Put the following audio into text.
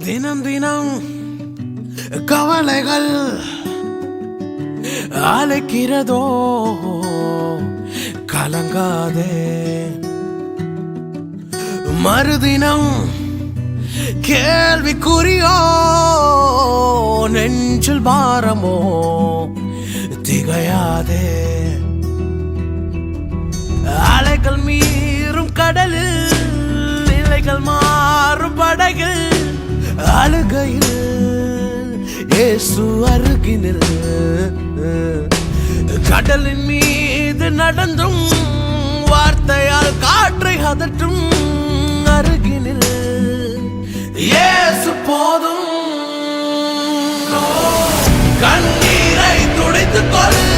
தினம் தினம் கவலைகள் அழைக்கிறதோ, கலங்காதே. மறுதினம் கேள்விக்குறியோ, நெஞ்சில் பாரமோ, திகையாதே. அலைகள் மீறும் கடலில், நிலைகள் மாறும் படகில், அழுகையில் இயேசு அருகினில். கடலின் மீது நடந்தும் வார்த்தையால் காற்றை அதற்றும் அருகினில் இயேசு போதும். கண்ணீரை துடைத்துக் கொள்.